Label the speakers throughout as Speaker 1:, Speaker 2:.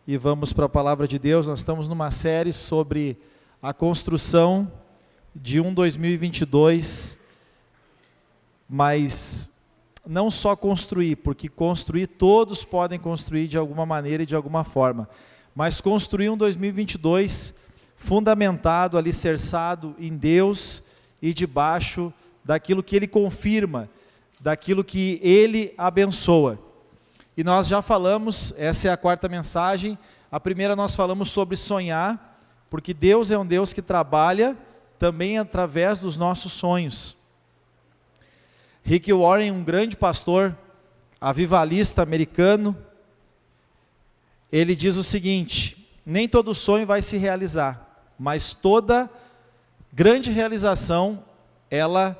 Speaker 1: e vamos para a palavra de Deus. Nós estamos numa série sobre a construção de 2022, mas não só construir, porque construir, todos podem construir de alguma maneira e de alguma forma, mas construir um 2022 fundamentado, alicerçado em Deus e debaixo daquilo que Ele confirma, daquilo que Ele abençoa. E nós já falamos, essa é a quarta mensagem. A primeira nós falamos sobre sonhar, porque Deus é um Deus que trabalha também através dos nossos sonhos. Rick Warren, um grande pastor, avivalista americano, ele diz o seguinte: nem todo sonho vai se realizar, mas toda grande realização, ela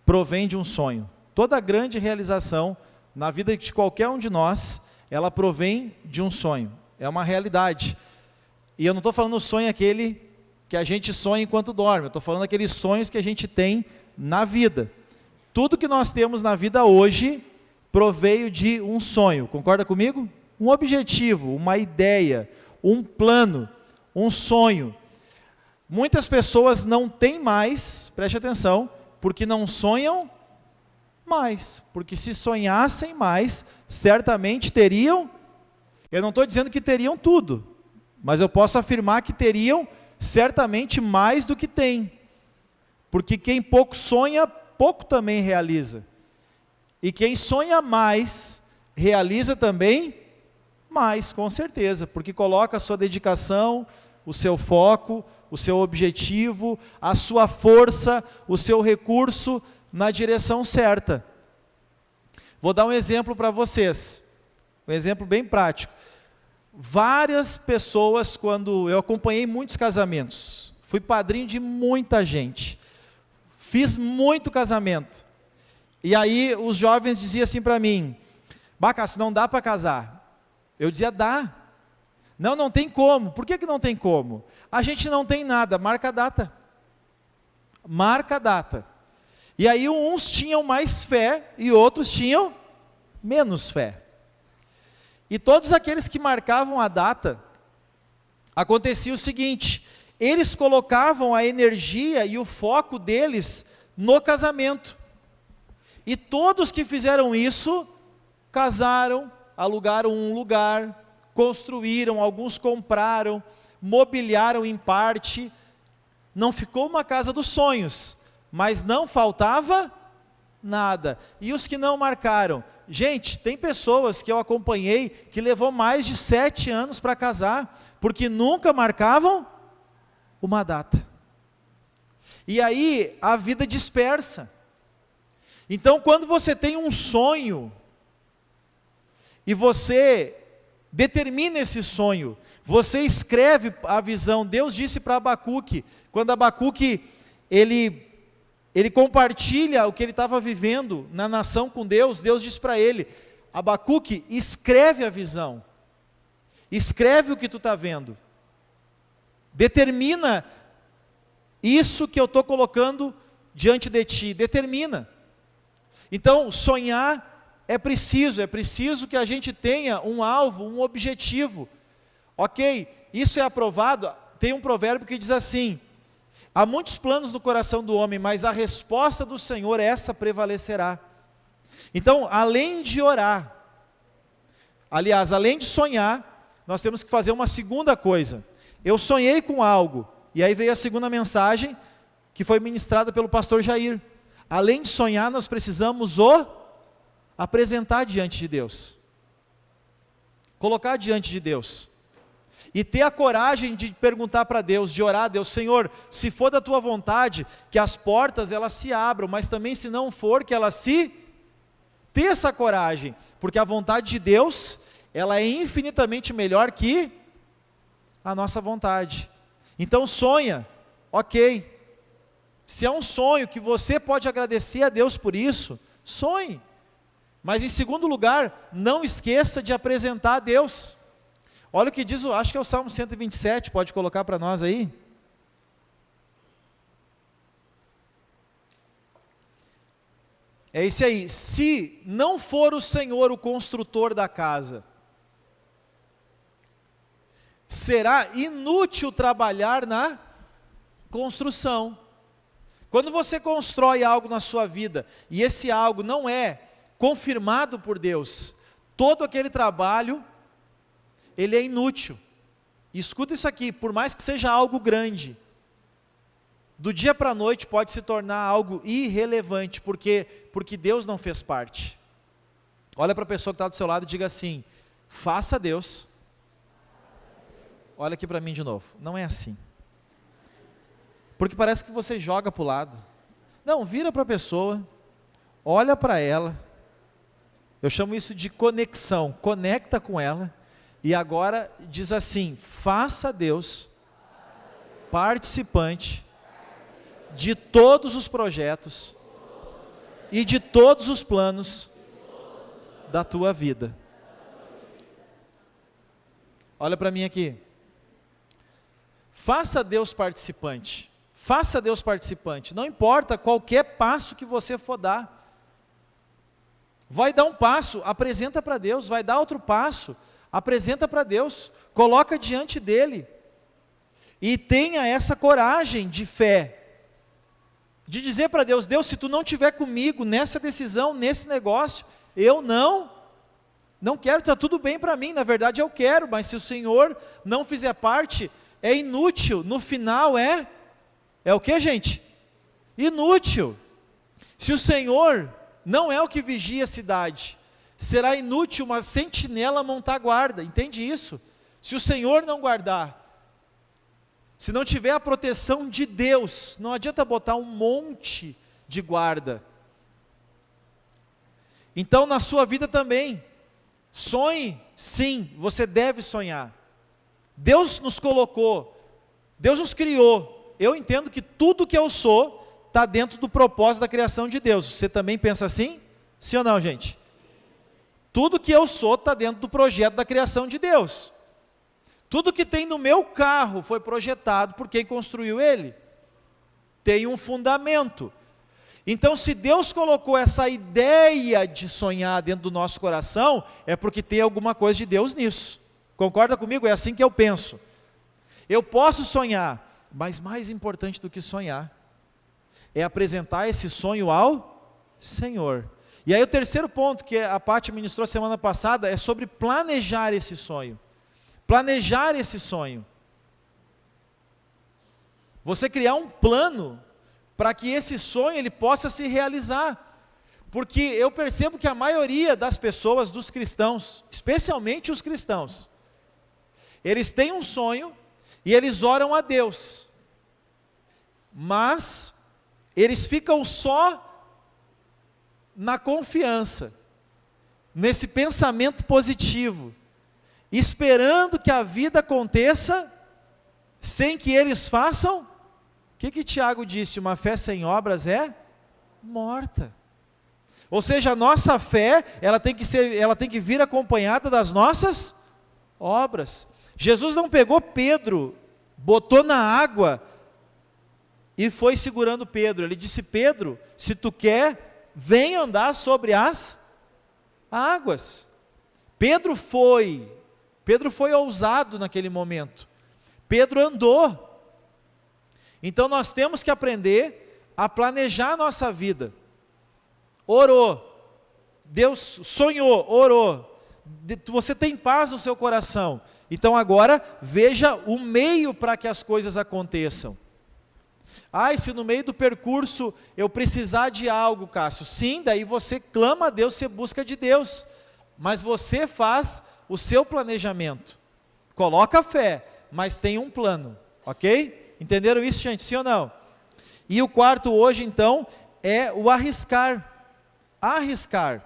Speaker 1: provém de um sonho. Toda grande realização na vida de qualquer um de nós, ela provém de um sonho, é uma realidade. E eu não estou falando o sonho aquele que a gente sonha enquanto dorme, eu estou falando aqueles sonhos que a gente tem na vida. Tudo que nós temos na vida hoje proveio de um sonho, concorda comigo? Um objetivo, uma ideia, um plano, um sonho. Muitas pessoas não têm mais, preste atenção, porque não sonham mais, porque se sonhassem mais, certamente teriam, eu não estou dizendo que teriam tudo, mas eu posso afirmar que teriam certamente mais do que têm, porque quem pouco sonha, pouco também realiza, e quem sonha mais, realiza também mais, com certeza, porque coloca a sua dedicação, o seu foco, o seu objetivo, a sua força, o seu recurso na direção certa. Vou dar um exemplo para vocês, um exemplo bem prático. Várias pessoas, quando eu acompanhei muitos casamentos, fui padrinho de muita gente, fiz muito casamento, e aí os jovens diziam assim para mim: Bacasso, não dá para casar. Eu dizia: dá. Não, não tem como. Por que não tem como? A gente não tem nada, marca a data. Marca a data. E aí uns tinham mais fé e outros tinham menos fé. E todos aqueles que marcavam a data, acontecia o seguinte: eles colocavam a energia e o foco deles no casamento. E todos que fizeram isso, casaram, alugaram um lugar, construíram, alguns compraram, mobiliaram em parte. Não ficou uma casa dos sonhos, mas não faltava nada. E os que não marcaram? Gente, tem pessoas que eu acompanhei que levou mais de 7 anos para casar, porque nunca marcavam uma data. E aí a vida dispersa. Então, quando você tem um sonho, e você determina esse sonho, você escreve a visão. Deus disse para Abacuque, quando Abacuque, ele compartilha o que ele estava vivendo na nação com Deus, Deus disse para ele: Abacuque, escreve a visão, escreve o que tu está vendo, determina isso que eu estou colocando diante de ti, determina. Então, sonhar é preciso que a gente tenha um alvo, um objetivo. Ok, isso é aprovado. Tem um provérbio que diz assim: há muitos planos no coração do homem, mas a resposta do Senhor, essa prevalecerá. Então, além de orar, aliás, além de sonhar, nós temos que fazer uma segunda coisa. Eu sonhei com algo, e aí veio a segunda mensagem, que foi ministrada pelo pastor Jair. Além de sonhar, nós precisamos apresentar diante de Deus, colocar diante de Deus, e ter a coragem de perguntar para Deus, de orar a Deus: Senhor, se for da tua vontade, que as portas elas se abram, mas também se não for, que elas se... Ter essa coragem, porque a vontade de Deus, ela é infinitamente melhor que a nossa vontade. Então sonha, ok, se é um sonho que você pode agradecer a Deus por isso, sonhe. Mas em segundo lugar, não esqueça de apresentar a Deus. Olha o que diz, acho que é o Salmo 127, pode colocar para nós aí. É esse aí: se não for o Senhor o construtor da casa, será inútil trabalhar na construção. Quando você constrói algo na sua vida, e esse algo não é confirmado por Deus, todo aquele trabalho, ele é inútil. E escuta isso aqui, por mais que seja algo grande, do dia para a noite pode se tornar algo irrelevante, porque Deus não fez parte. Olha para a pessoa que está do seu lado e diga assim: faça Deus. Olha aqui para mim de novo, não é assim. Porque parece que você joga para o lado. Não, vira para a pessoa, olha para ela, eu chamo isso de conexão, conecta com ela, e agora diz assim: faça Deus participante de todos os projetos e de todos os planos da tua vida. Olha para mim aqui. Faça Deus participante. Faça Deus participante. Não importa qualquer passo que você for dar. Vai dar um passo, apresenta para Deus. Vai dar outro passo, apresenta para Deus. Coloca diante dele. E tenha essa coragem de fé. De dizer para Deus: Deus, se tu não estiver comigo nessa decisão, nesse negócio, eu não quero, está tudo bem para mim, na verdade eu quero, mas se o Senhor não fizer parte, é inútil, no final é o que, gente? Inútil. Se o Senhor não é o que vigia a cidade, será inútil uma sentinela montar guarda, entende isso? Se o Senhor não guardar, se não tiver a proteção de Deus, não adianta botar um monte de guarda. Então na sua vida também, sonhe, sim, você deve sonhar. Deus nos colocou, Deus nos criou. Eu entendo que tudo que eu sou está dentro do propósito da criação de Deus. Você também pensa assim? Sim ou não, gente? Tudo que eu sou está dentro do projeto da criação de Deus. Tudo que tem no meu carro foi projetado por quem construiu ele. Tem um fundamento. Então, se Deus colocou essa ideia de sonhar dentro do nosso coração, é porque tem alguma coisa de Deus nisso. Concorda comigo? É assim que eu penso. Eu posso sonhar, mas mais importante do que sonhar, é apresentar esse sonho ao Senhor. E aí o terceiro ponto, que a Paty ministrou semana passada, é sobre planejar esse sonho. Planejar esse sonho. Você criar um plano para que esse sonho ele possa se realizar. Porque eu percebo que a maioria das pessoas, dos cristãos, especialmente os cristãos, eles têm um sonho e eles oram a Deus, mas eles ficam só na confiança, nesse pensamento positivo, esperando que a vida aconteça sem que eles façam. O que Tiago disse? Uma fé sem obras é morta. Ou seja, a nossa fé, ela tem que vir acompanhada das nossas obras. Jesus não pegou Pedro, botou na água e foi segurando Pedro. Ele disse: Pedro, se tu quer, vem andar sobre as águas. Pedro foi ousado naquele momento. Pedro andou. Então nós temos que aprender a planejar a nossa vida. Orou, Deus sonhou, orou, você tem paz no seu coração. Então agora veja o meio para que as coisas aconteçam. Se no meio do percurso eu precisar de algo, Cássio, sim, daí você clama a Deus, você busca de Deus, mas você faz o seu planejamento, coloca fé, mas tem um plano, ok? Entenderam isso, gente? Sim ou não? E o quarto hoje, então, é o arriscar. Arriscar.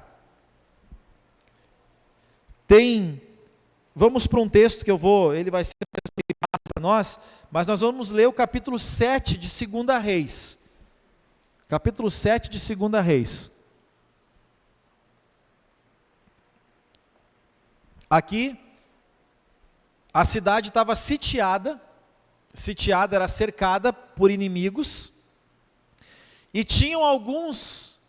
Speaker 1: Vamos para um texto que ele vai ser para nós, mas nós vamos ler o capítulo 7 de 2 Reis. Capítulo 7 de 2 Reis. Aqui, a cidade estava sitiada, era cercada por inimigos, e tinham alguns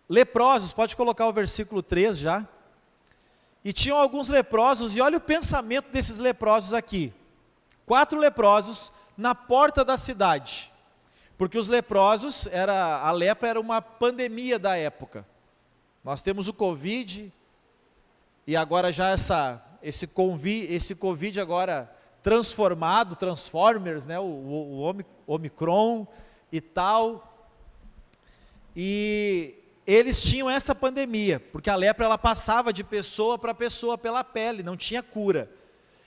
Speaker 1: leprosos, pode colocar o versículo 3 já, e tinham alguns leprosos, e olha o pensamento desses leprosos aqui. 4 leprosos na porta da cidade, porque os leprosos, a lepra era uma pandemia da época. Nós temos o Covid, e agora já esse Covid agora transformado, Transformers, né, o Omicron e tal, e eles tinham essa pandemia, porque a lepra ela passava de pessoa para pessoa pela pele, não tinha cura.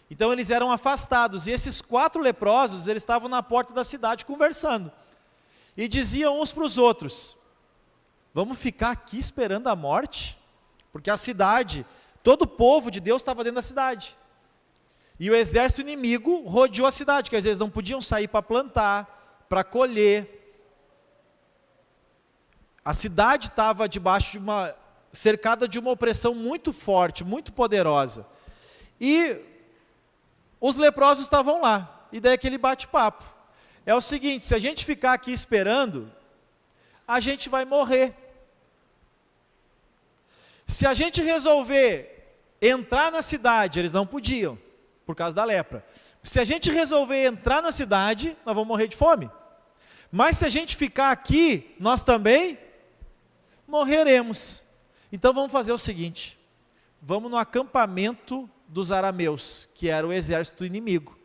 Speaker 1: Então eles eram afastados, e esses 4 leprosos, eles estavam na porta da cidade conversando, e diziam uns para os outros: vamos ficar aqui esperando a morte? Porque a cidade, todo o povo de Deus estava dentro da cidade, e o exército inimigo rodeou a cidade, que às vezes não podiam sair para plantar, para colher. A cidade estava debaixo cercada de uma opressão muito forte, muito poderosa. E os leprosos estavam lá, e daí aquele bate-papo. É o seguinte: se a gente ficar aqui esperando, a gente vai morrer. Se a gente resolver entrar na cidade, eles não podiam, por causa da lepra. Se a gente resolver entrar na cidade, nós vamos morrer de fome. Mas se a gente ficar aqui, nós também morreremos. Então vamos fazer o seguinte: vamos no acampamento dos arameus, que era o exército inimigo,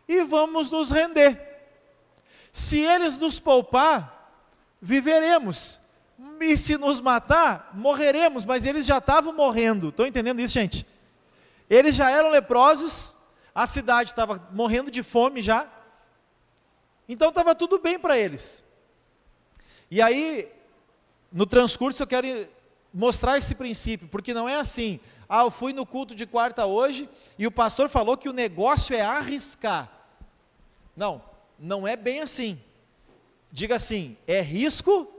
Speaker 1: e vamos nos render. Se eles nos poupar, viveremos, e se nos matar, morreremos. Mas eles já estavam morrendo, estão entendendo isso, gente? Eles já eram leprosos, a cidade estava morrendo de fome já, então estava tudo bem para eles. E aí, no transcurso eu quero mostrar esse princípio, porque não é assim: eu fui no culto de quarta hoje, e o pastor falou que o negócio é arriscar. Não, não é bem assim. Diga assim: é risco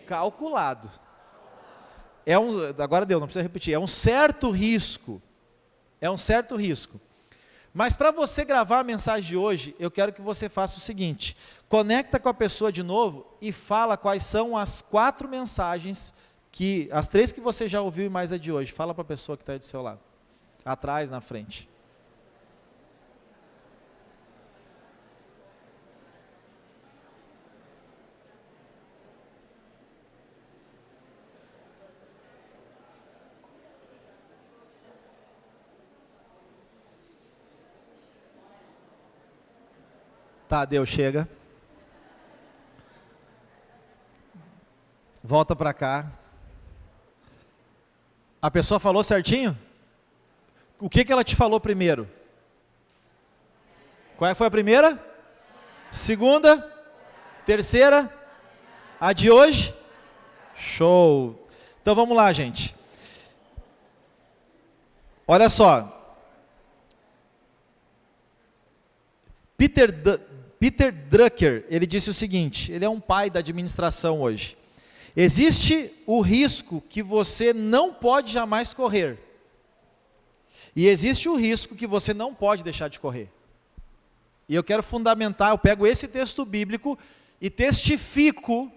Speaker 1: calculado. Agora deu, não precisa repetir, é um certo risco. É um certo risco. Mas para você gravar a mensagem de hoje, eu quero que você faça o seguinte: conecta com a pessoa de novo e fala quais são as 4 mensagens, as 3 que você já ouviu e mais a de hoje. Fala para a pessoa que está aí do seu lado, atrás, na frente. Tá, Deus, chega. Volta para cá. A pessoa falou certinho? O que ela te falou primeiro? Qual foi a primeira? Segunda? Terceira? A de hoje? Show! Então vamos lá, gente. Olha só. Peter Drucker, ele disse o seguinte, ele é um pai da administração hoje: existe o risco que você não pode jamais correr, e existe o risco que você não pode deixar de correr. E eu quero fundamentar, eu pego esse texto bíblico e testifico,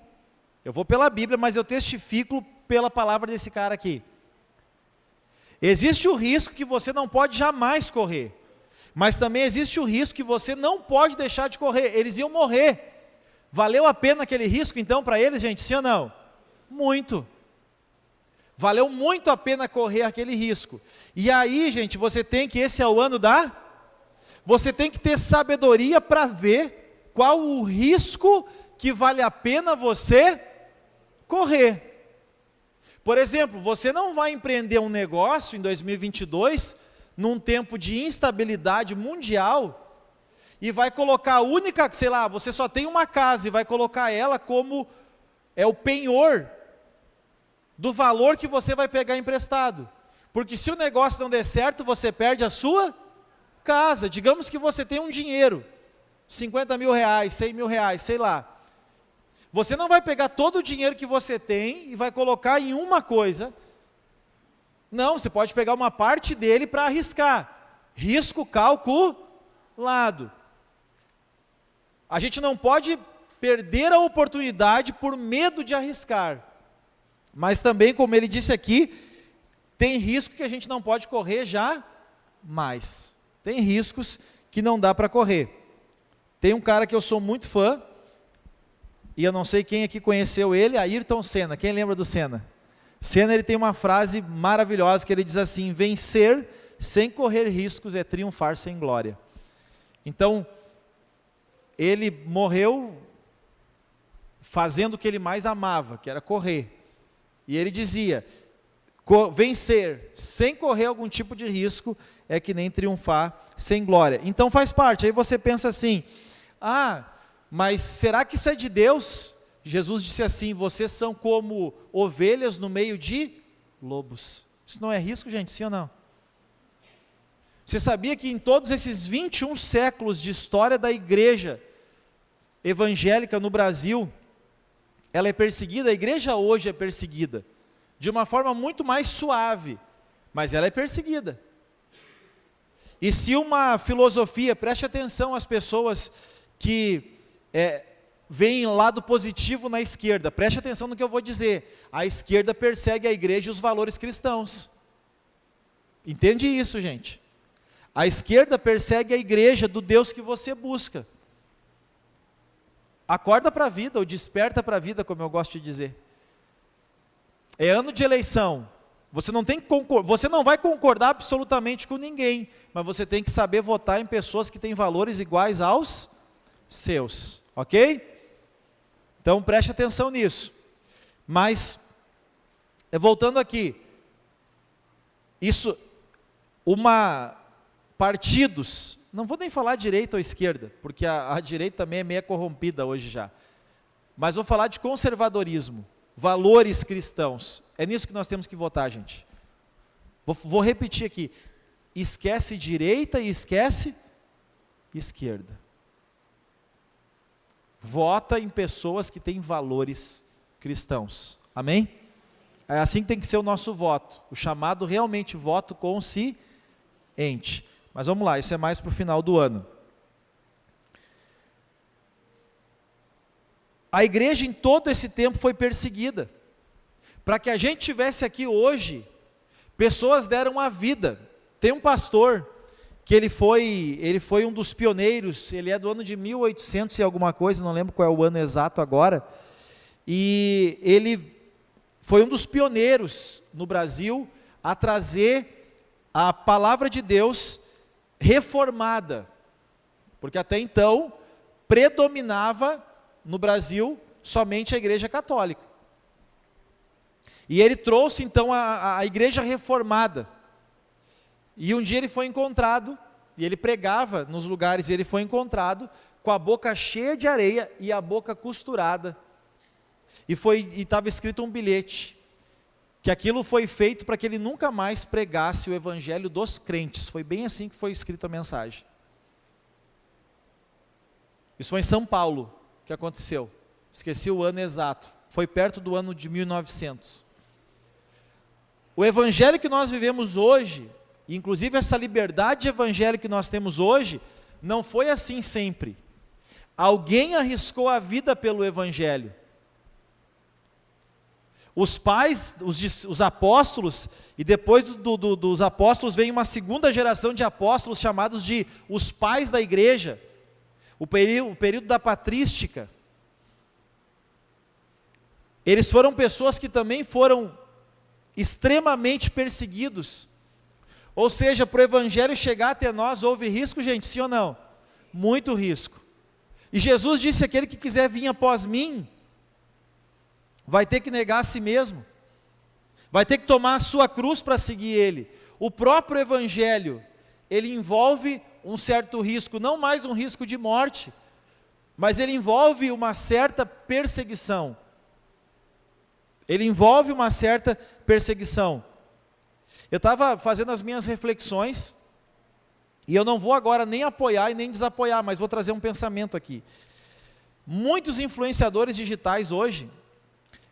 Speaker 1: eu vou pela Bíblia, mas eu testifico pela palavra desse cara aqui. Existe o risco que você não pode jamais correr, mas também existe o risco que você não pode deixar de correr. Eles iam morrer. Valeu a pena aquele risco então para eles, gente, sim ou não? Muito. Valeu muito a pena correr aquele risco. E aí, gente, esse é o ano você tem que ter sabedoria para ver qual o risco que vale a pena você correr. Por exemplo, você não vai empreender um negócio em 2022, num tempo de instabilidade mundial, e vai colocar a única, sei lá, você só tem uma casa, e vai colocar ela como o penhor do valor que você vai pegar emprestado. Porque se o negócio não der certo, você perde a sua casa. Digamos que você tem um dinheiro, 50 mil reais, 100 mil reais, sei lá. Você não vai pegar todo o dinheiro que você tem e vai colocar em uma coisa. Não, você pode pegar uma parte dele para arriscar. Risco calculado. A gente não pode perder a oportunidade por medo de arriscar. Mas também, como ele disse aqui, tem risco que a gente não pode correr jamais. Tem riscos que não dá para correr. Tem um cara que eu sou muito fã, e eu não sei quem aqui conheceu ele, Ayrton Senna. Quem lembra do Senna? Senna, ele tem uma frase maravilhosa que ele diz assim: vencer sem correr riscos é triunfar sem glória. Então, ele morreu fazendo o que ele mais amava, que era correr. E ele dizia, vencer sem correr algum tipo de risco é que nem triunfar sem glória. Então faz parte. Aí você pensa assim, mas será que isso é de Deus? Jesus disse assim, vocês são como ovelhas no meio de lobos. Isso não é risco, gente, sim ou não? Você sabia que em todos esses 21 séculos de história da igreja evangélica no Brasil, ela é perseguida, a igreja hoje é perseguida, de uma forma muito mais suave, mas ela é perseguida. E se uma filosofia, preste atenção às pessoas que veem lado positivo na esquerda, preste atenção no que eu vou dizer, a esquerda persegue a igreja e os valores cristãos. Entende isso, gente? A esquerda persegue a igreja do Deus que você busca. Acorda para a vida, ou desperta para a vida, como eu gosto de dizer. É ano de eleição. Você não vai concordar absolutamente com ninguém, mas você tem que saber votar em pessoas que têm valores iguais aos seus, ok? Então preste atenção nisso. Mas, voltando aqui, partidos, não vou nem falar direita ou esquerda, porque a direita também é meio corrompida hoje já, mas vou falar de conservadorismo, valores cristãos, é nisso que nós temos que votar, gente. Vou repetir aqui, esquece direita e esquece esquerda. Vota em pessoas que têm valores cristãos, amém? É assim que tem que ser o nosso voto, o chamado realmente voto consciente. Mas vamos lá, isso é mais para o final do ano. A igreja em todo esse tempo foi perseguida. Para que a gente tivesse aqui hoje, pessoas deram a vida. Tem um pastor, que ele foi um dos pioneiros, ele é do ano de 1800 e alguma coisa, não lembro qual é o ano exato agora, e ele foi um dos pioneiros no Brasil a trazer a palavra de Deus reformada, porque até então predominava no Brasil somente a igreja católica, e ele trouxe então a igreja reformada, e um dia ele foi encontrado, e ele pregava nos lugares, e ele foi encontrado com a boca cheia de areia e a boca costurada, e estava escrito um bilhete, que aquilo foi feito para que ele nunca mais pregasse o evangelho dos crentes. Foi bem assim que foi escrita a mensagem. Isso foi em São Paulo que aconteceu. Esqueci o ano exato. Foi perto do ano de 1900. O evangelho que nós vivemos hoje, inclusive essa liberdade de evangelho que nós temos hoje, não foi assim sempre. Alguém arriscou a vida pelo evangelho. Os pais, os apóstolos, e depois dos apóstolos vem uma segunda geração de apóstolos chamados de os pais da igreja, o período da patrística. Eles foram pessoas que também foram extremamente perseguidos, ou seja, para o evangelho chegar até nós, houve risco, gente, sim ou não? Muito risco. E Jesus disse, aquele que quiser vir após mim, vai ter que negar a si mesmo, vai ter que tomar a sua cruz para seguir Ele. O próprio evangelho, ele envolve um certo risco, não mais um risco de morte, mas ele envolve uma certa perseguição. Ele envolve uma certa perseguição. Eu estava fazendo as minhas reflexões, e eu não vou agora nem apoiar e nem desapoiar, mas vou trazer um pensamento aqui. Muitos influenciadores digitais hoje,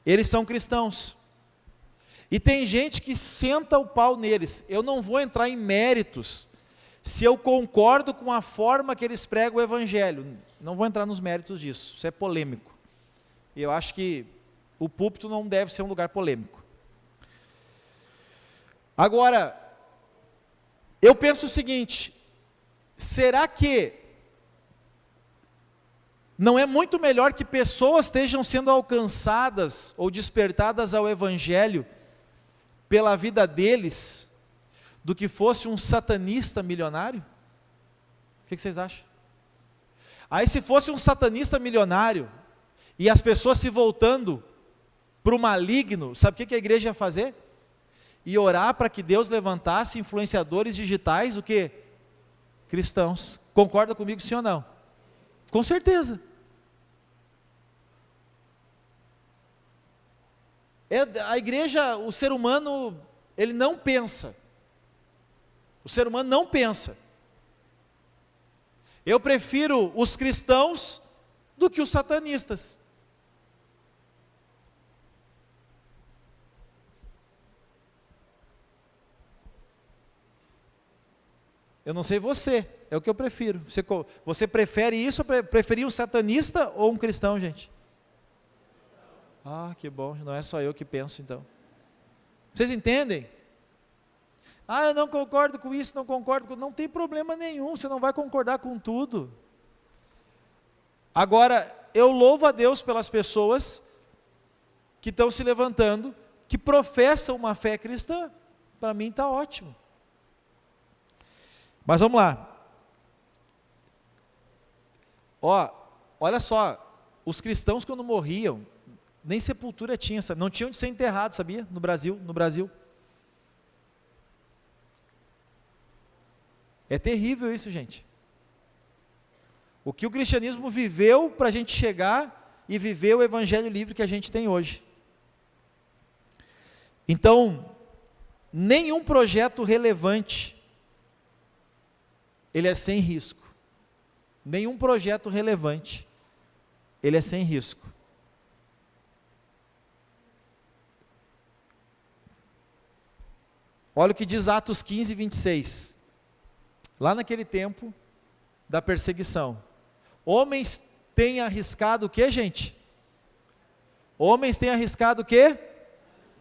Speaker 1: eles são cristãos, e tem gente que senta o pau neles. Eu não vou entrar em méritos, se eu concordo com a forma que eles pregam o evangelho, não vou entrar nos méritos disso, isso é polêmico, e eu acho que o púlpito não deve ser um lugar polêmico. Agora, eu penso o seguinte, será que não é muito melhor que pessoas estejam sendo alcançadas ou despertadas ao Evangelho pela vida deles, do que fosse um satanista milionário? O que vocês acham? Aí se fosse um satanista milionário, e as pessoas se voltando para o maligno, sabe o que a igreja ia fazer? Ia orar para que Deus levantasse influenciadores digitais, o quê? Cristãos. Concorda comigo, sim ou não? Com certeza. A igreja, o ser humano, ele não pensa. O ser humano não pensa. Eu prefiro os cristãos do que os satanistas. Eu não sei você, é o que eu prefiro. Você prefere isso, preferir um satanista ou um cristão, gente? Ah, que bom, não é só eu que penso então. Vocês entendem? Ah, eu não concordo com isso, não concordo com... Não tem problema nenhum, você não vai concordar com tudo. Agora, eu louvo a Deus pelas pessoas que estão se levantando, que professam uma fé cristã. Para mim está ótimo. Mas vamos lá. Olha só, os cristãos quando morriam, nem sepultura tinha, sabe? Não tinham de ser enterrados, sabia? No Brasil. É terrível isso, gente. O que o cristianismo viveu para a gente chegar e viver o evangelho livre que a gente tem hoje. Então, nenhum projeto relevante, ele é sem risco. Nenhum projeto relevante, ele é sem risco. Olha o que diz Atos 15, 26. Lá naquele tempo da perseguição. Homens têm arriscado o que, gente? Homens têm arriscado o que?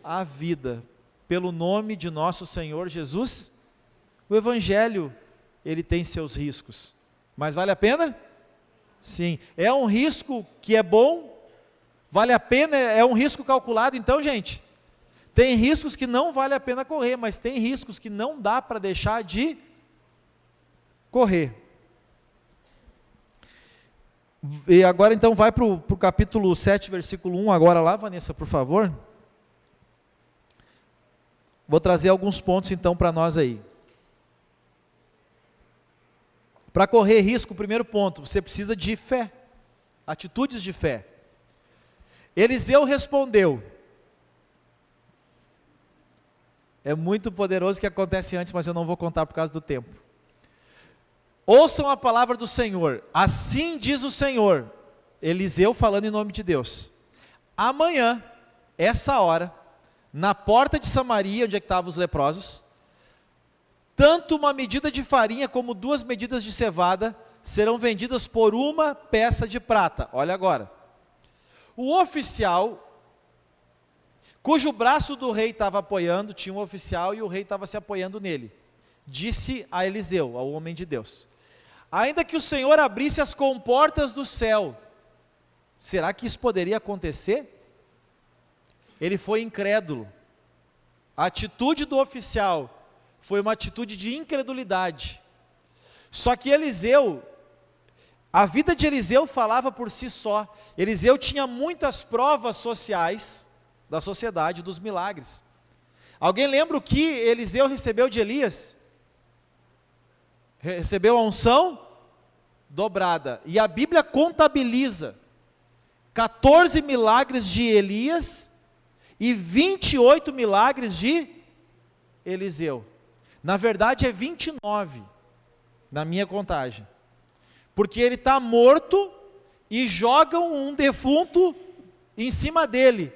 Speaker 1: A vida, pelo nome de nosso Senhor Jesus. O Evangelho, ele tem seus riscos. Mas vale a pena? Sim. É um risco que é bom? Vale a pena? É um risco calculado então, gente? Tem riscos que não vale a pena correr, mas tem riscos que não dá para deixar de correr. E agora então vai para o capítulo 7, versículo 1, agora lá, Vanessa, por favor. Vou trazer alguns pontos então para nós aí. Para correr risco, o primeiro ponto, você precisa de fé, atitudes de fé. Eliseu respondeu, é muito poderoso o que acontece antes, mas eu não vou contar por causa do tempo. Ouçam a palavra do Senhor, assim diz o Senhor, Eliseu falando em nome de Deus, amanhã, essa hora, na porta de Samaria, onde é que estavam os leprosos, tanto uma medida de farinha como 2 medidas de cevada serão vendidas por 1 peça de prata. Olha agora, o oficial, cujo braço do rei estava apoiando, tinha um oficial e o rei estava se apoiando nele, disse a Eliseu, ao homem de Deus, ainda que o Senhor abrisse as comportas do céu, será que isso poderia acontecer? Ele foi incrédulo. A atitude do oficial foi uma atitude de incredulidade. Só que Eliseu, a vida de Eliseu falava por si só. Eliseu tinha muitas provas sociais da sociedade, dos milagres. Alguém lembra o que Eliseu recebeu de Elias? Recebeu a unção dobrada. E a Bíblia contabiliza 14 milagres de Elias e 28 milagres de Eliseu. Na verdade é 29, na minha contagem. Porque ele está morto e jogam um defunto em cima dele.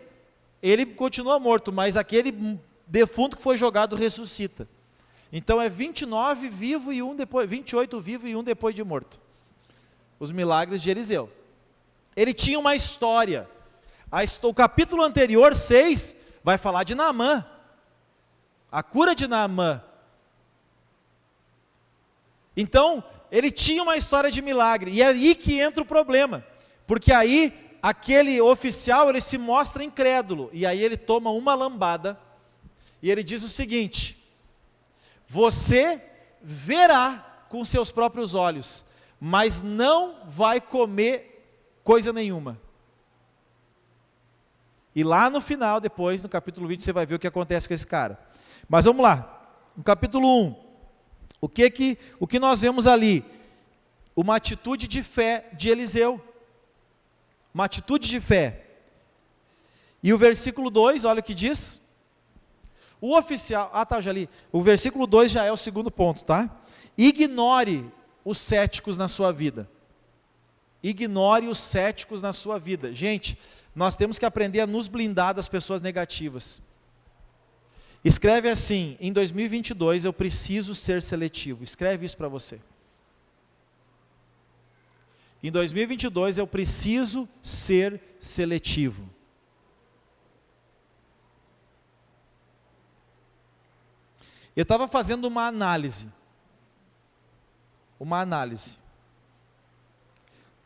Speaker 1: Ele continua morto, mas aquele defunto que foi jogado ressuscita. Então é 29 vivo e 1 depois, 28 vivo e 1 depois de morto. Os milagres de Eliseu. Ele tinha uma história. O capítulo anterior, 6, vai falar de Naamã. A cura de Naamã. Então, ele tinha uma história de milagre, e é aí que entra o problema, porque aí, aquele oficial, ele se mostra incrédulo, e aí ele toma uma lambada, e ele diz o seguinte: você verá com seus próprios olhos, mas não vai comer coisa nenhuma. E lá no final, depois, no capítulo 20, você vai ver o que acontece com esse cara. Mas vamos lá, no capítulo 1, o que nós vemos ali? Uma atitude de fé de Eliseu. Uma atitude de fé. E o versículo 2, olha o que diz. O oficial, já li. O versículo 2 já é o segundo ponto, tá? Ignore os céticos na sua vida. Ignore os céticos na sua vida. Gente, nós temos que aprender a nos blindar das pessoas negativas. Escreve assim: em 2022 eu preciso ser seletivo. Escreve isso para você. Em 2022 eu preciso ser seletivo. Eu estava fazendo uma análise.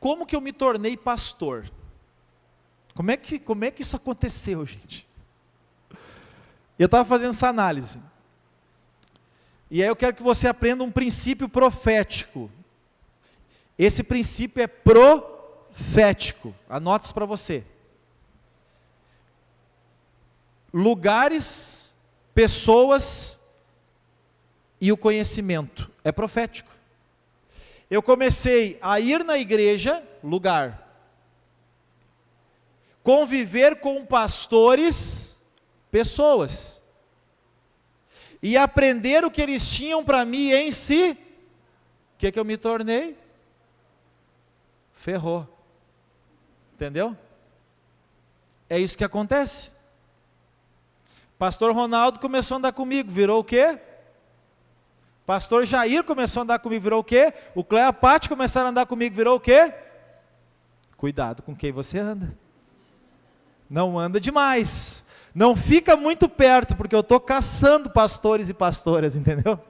Speaker 1: Como que eu me tornei pastor? Como é que isso aconteceu, gente? Eu estava fazendo essa análise. E aí eu quero que você aprenda um princípio profético. Esse princípio é profético. Anote isso para você. Lugares, pessoas e o conhecimento. É profético. Eu comecei a ir na igreja, lugar. Conviver com pastores, pessoas. E aprender o que eles tinham para mim em si. O que eu me tornei? Ferrou. Entendeu? É isso que acontece. Pastor Ronaldo começou a andar comigo, virou o quê? Pastor Jair começou a andar comigo, virou o quê? O Cleopatra começaram a andar comigo, virou o quê? Cuidado com quem você anda. Não anda demais. Não fica muito perto, porque eu estou caçando pastores e pastoras, entendeu?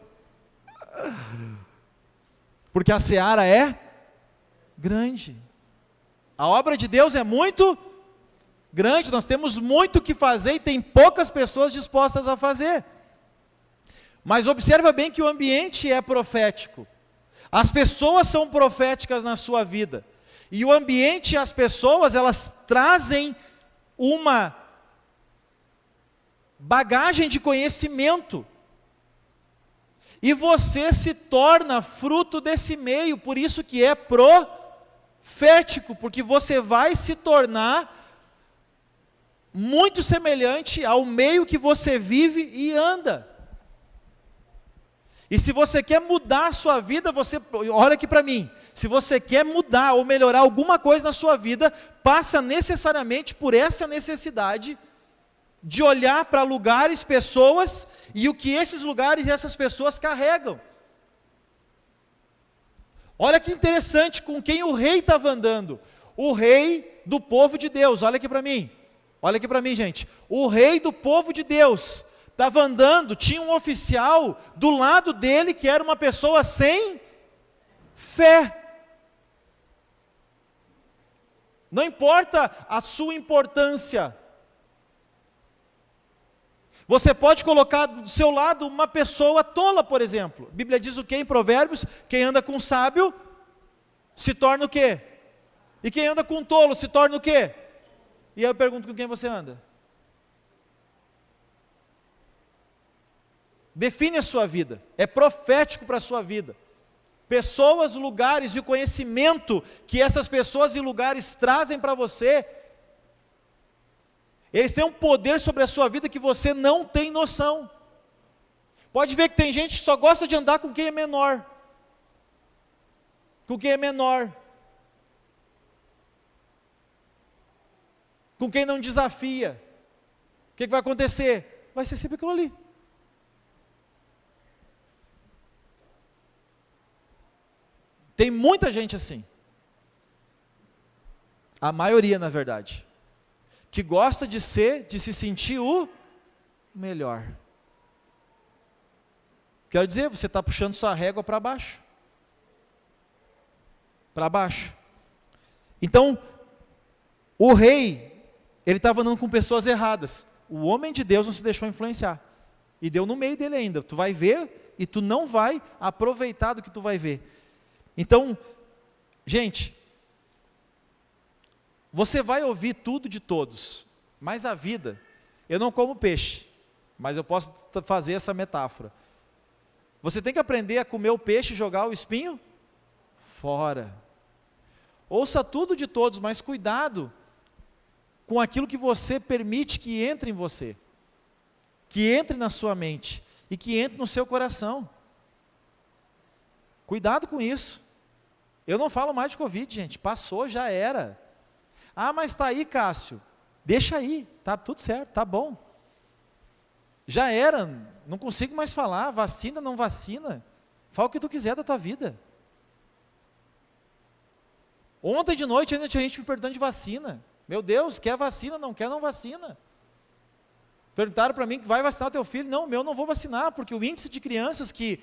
Speaker 1: Porque a seara é grande. A obra de Deus é muito grande, nós temos muito o que fazer e tem poucas pessoas dispostas a fazer. Mas observa bem que o ambiente é profético. As pessoas são proféticas na sua vida. E o ambiente e as pessoas, elas trazem uma bagagem de conhecimento. E você se torna fruto desse meio, por isso que é profético, porque você vai se tornar muito semelhante ao meio que você vive e anda. E se você quer mudar a sua vida, olha aqui para mim, se você quer mudar ou melhorar alguma coisa na sua vida, passa necessariamente por essa necessidade de olhar para lugares, pessoas, e o que esses lugares e essas pessoas carregam. Olha que interessante, com quem o rei estava andando. O rei do povo de Deus, olha aqui para mim, gente. O rei do povo de Deus estava andando, tinha um oficial do lado dele que era uma pessoa sem fé. Não importa a sua importância. Você pode colocar do seu lado uma pessoa tola, por exemplo. A Bíblia diz o que em Provérbios? Quem anda com sábio se torna o quê? E quem anda com tolo se torna o quê? E aí eu pergunto, com quem você anda? Define a sua vida. É profético para a sua vida. Pessoas, lugares e o conhecimento que essas pessoas e lugares trazem para você, eles têm um poder sobre a sua vida que você não tem noção. Pode ver que tem gente que só gosta de andar com quem é menor. Com quem é menor. Com quem não desafia. O que vai acontecer? Vai ser sempre aquilo ali. Tem muita gente assim. A maioria, na verdade. Que gosta de se sentir o melhor. Quero dizer, você está puxando sua régua para baixo. Para baixo. Então, o rei, ele estava andando com pessoas erradas. O homem de Deus não se deixou influenciar. E deu no meio dele ainda. Tu vai ver e tu não vai aproveitar do que tu vai ver. Então, gente, você vai ouvir tudo de todos, mas a vida, eu não como peixe, mas eu posso fazer essa metáfora. Você tem que aprender a comer o peixe e jogar o espinho fora. Ouça tudo de todos, mas cuidado com aquilo que você permite que entre em você, que entre na sua mente e que entre no seu coração. Cuidado com isso. Eu não falo mais de Covid, gente, passou, já era. Ah, mas está aí, Cássio, deixa aí, tá tudo certo, tá bom. Já era, não consigo mais falar, vacina, não vacina, fala o que tu quiser da tua vida. Ontem de noite ainda tinha gente me perguntando de vacina. Meu Deus, quer vacina, não quer, não vacina. Perguntaram para mim que vai vacinar o teu filho. Não, meu não vou vacinar, porque o índice de crianças que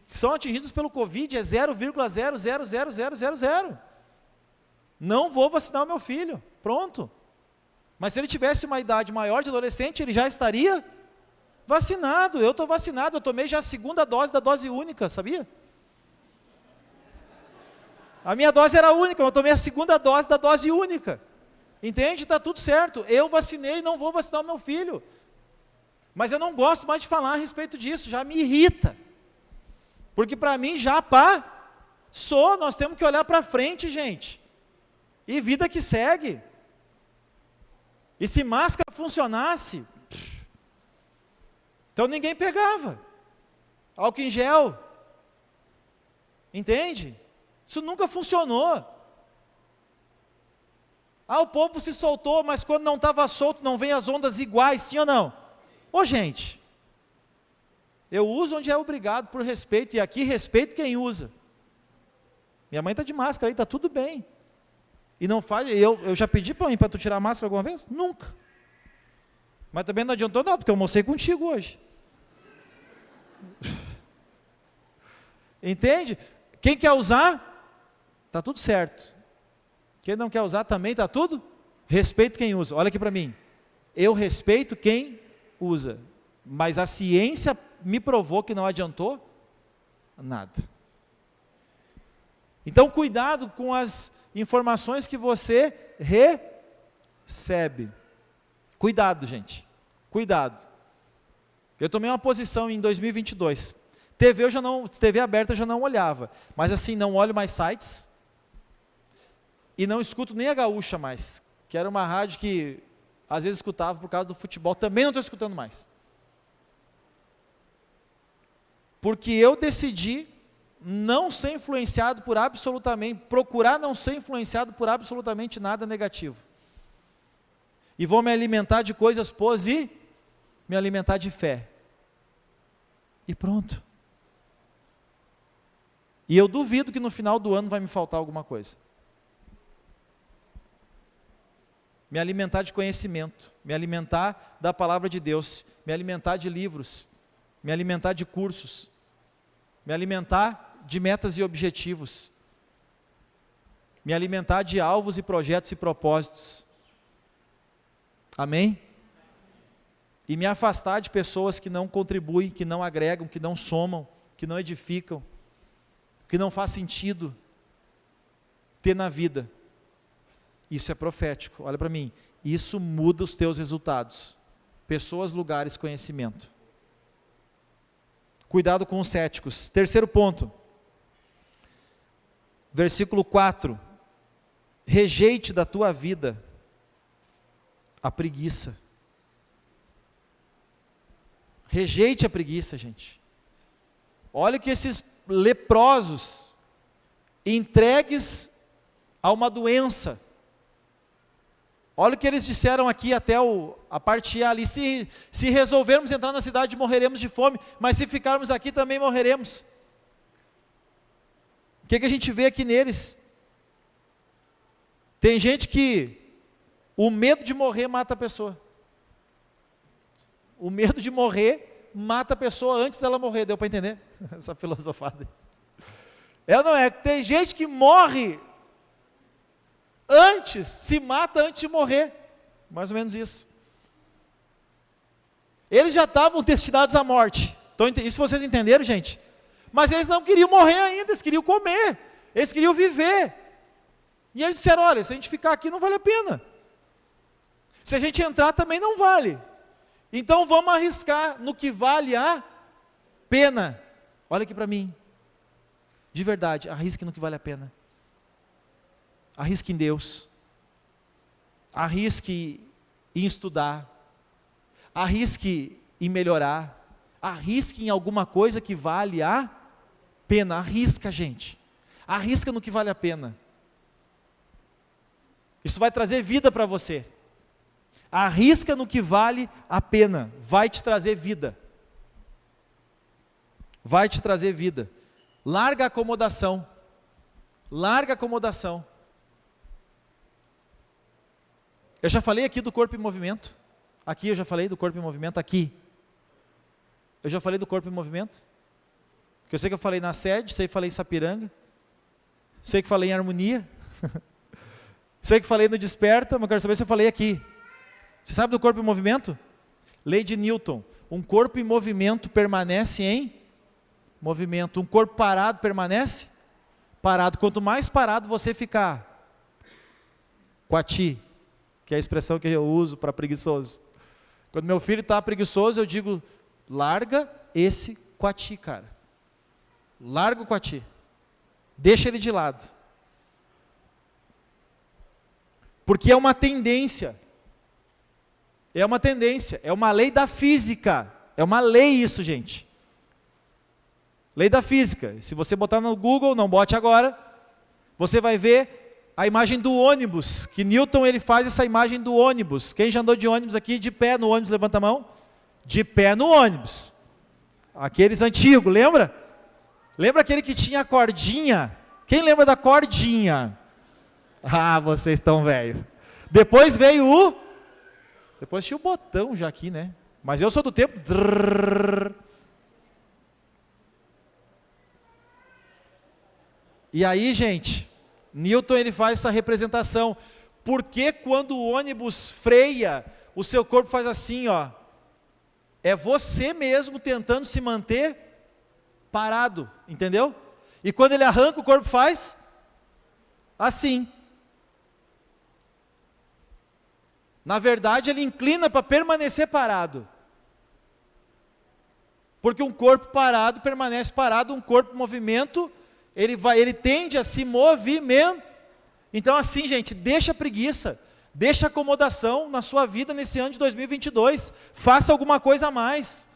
Speaker 1: são atingidos pelo Covid é 0,00000. Não vou vacinar o meu filho, pronto. Mas se ele tivesse uma idade maior de adolescente, ele já estaria vacinado. Eu estou vacinado, eu tomei já a segunda dose da dose única, sabia? A minha dose era única, eu tomei a segunda dose da dose única. Entende? Está tudo certo. Eu vacinei e não vou vacinar o meu filho. Mas eu não gosto mais de falar a respeito disso, já me irrita. Porque para mim já passou, nós temos que olhar para frente, gente. E vida que segue. E se máscara funcionasse, então ninguém pegava. Álcool em gel. Entende? Isso nunca funcionou. Ah, o povo se soltou, mas quando não estava solto, não vem as ondas iguais, sim ou não? Ô gente, eu uso onde é obrigado por respeito, e aqui respeito quem usa. Minha mãe está de máscara aí, está tudo bem. E não faz, eu já pedi para tu tirar a máscara alguma vez? Nunca. Mas também não adiantou nada, porque eu almocei contigo hoje. Entende? Quem quer usar, está tudo certo. Quem não quer usar também está tudo? Respeito quem usa. Olha aqui para mim. Eu respeito quem usa. Mas a ciência me provou que não adiantou nada. Então cuidado com as informações que você recebe. Cuidado, gente. Cuidado. Eu tomei uma posição em 2022. TV aberta eu já não olhava. Mas assim, não olho mais sites. E não escuto nem a Gaúcha mais, que era uma rádio que às vezes escutava por causa do futebol, também não estou escutando mais. Porque eu decidi não ser influenciado por absolutamente, procurar não ser influenciado por absolutamente nada negativo. E vou me alimentar de coisas positivas, me alimentar de fé. E pronto. E eu duvido que no final do ano vai me faltar alguma coisa. Me alimentar de conhecimento, me alimentar da palavra de Deus, me alimentar de livros, me alimentar de cursos, me alimentar de metas e objetivos, me alimentar de alvos e projetos e propósitos. Amém? E me afastar de pessoas que não contribuem, que não agregam, que não somam, que não edificam, que não faz sentido ter na vida. Isso é profético, olha para mim, isso muda os teus resultados, pessoas, lugares, conhecimento. Cuidado com os céticos. Terceiro ponto, versículo 4, rejeite da tua vida a preguiça. Rejeite a preguiça, gente. Olha que esses leprosos, entregues a uma doença, olha o que eles disseram aqui até a parte A ali, se resolvermos entrar na cidade morreremos de fome, mas se ficarmos aqui também morreremos. O que a gente vê aqui neles? Tem gente que o medo de morrer mata a pessoa. O medo de morrer mata a pessoa antes dela morrer. Deu para entender? Essa filosofada. É ou não é? Tem gente que morre antes, se mata antes de morrer. Mais ou menos isso. Eles já estavam destinados à morte. Então, isso vocês entenderam, gente? Mas eles não queriam morrer ainda, eles queriam comer. Eles queriam viver. E eles disseram, olha, se a gente ficar aqui não vale a pena. Se a gente entrar também não vale. Então vamos arriscar no que vale a pena. Olha aqui para mim. De verdade, arrisque no que vale a pena. Arrisque em Deus. Arrisque em estudar. Arrisque em melhorar. Arrisque em alguma coisa que vale a pena. Arrisca, gente. Arrisca no que vale a pena. Isso vai trazer vida para você. Arrisca no que vale a pena. Vai te trazer vida. Vai te trazer vida. Larga a acomodação. Larga a acomodação. Eu já falei aqui do corpo em movimento. Aqui eu já falei do corpo em movimento. Aqui. Eu já falei do corpo em movimento. Porque eu sei que eu falei na sede, sei que falei em Sapiranga. Sei que falei em harmonia. Sei que falei no Desperta, mas quero saber se eu falei aqui. Você sabe do corpo em movimento? Lei de Newton. Um corpo em movimento permanece em movimento. Um corpo parado permanece parado. Quanto mais parado você ficar, quati, que é a expressão que eu uso para preguiçoso. Quando meu filho está preguiçoso, eu digo, larga esse quati, cara. Larga o quati. Deixa ele de lado. Porque é uma tendência. É uma tendência. É uma lei da física. É uma lei isso, gente. Lei da física. Se você botar no Google, não bote agora, você vai ver a imagem do ônibus, que Newton ele faz essa imagem do ônibus. Quem já andou de ônibus aqui, de pé no ônibus, levanta a mão. De pé no ônibus. Aqueles antigos, lembra? Lembra aquele que tinha a cordinha? Quem lembra da cordinha? Ah, vocês estão velho. Depois veio o... Depois tinha o botão já aqui, né? Mas eu sou do tempo... E aí, gente, Newton ele faz essa representação. Porque quando o ônibus freia, o seu corpo faz assim, ó. É você mesmo tentando se manter parado, entendeu? E quando ele arranca, o corpo faz assim. Na verdade, ele inclina para permanecer parado. Porque um corpo parado permanece parado, um corpo em movimento, ele tende a se movimentar. Então assim, gente, deixa a preguiça, deixa a acomodação na sua vida nesse ano de 2022. Faça alguma coisa a mais.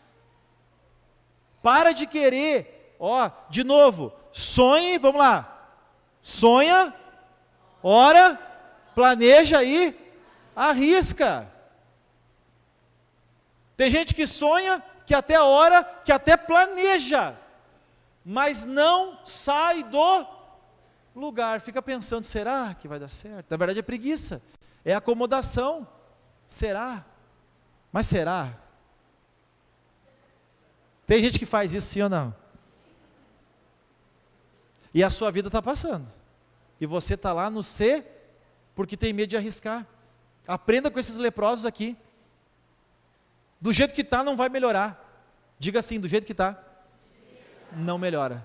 Speaker 1: Para de querer, ó, de novo, sonhe, vamos lá. Sonha, ora, planeja e arrisca. Tem gente que sonha, que até ora, que até planeja, mas não sai do lugar. Fica pensando, será que vai dar certo? Na verdade é preguiça, é acomodação. Será? Mas será? Tem gente que faz isso, sim ou não? E a sua vida está passando. E você está lá no C, porque tem medo de arriscar. Aprenda com esses leprosos aqui. Do jeito que está, não vai melhorar. Diga assim, do jeito que está, não melhora.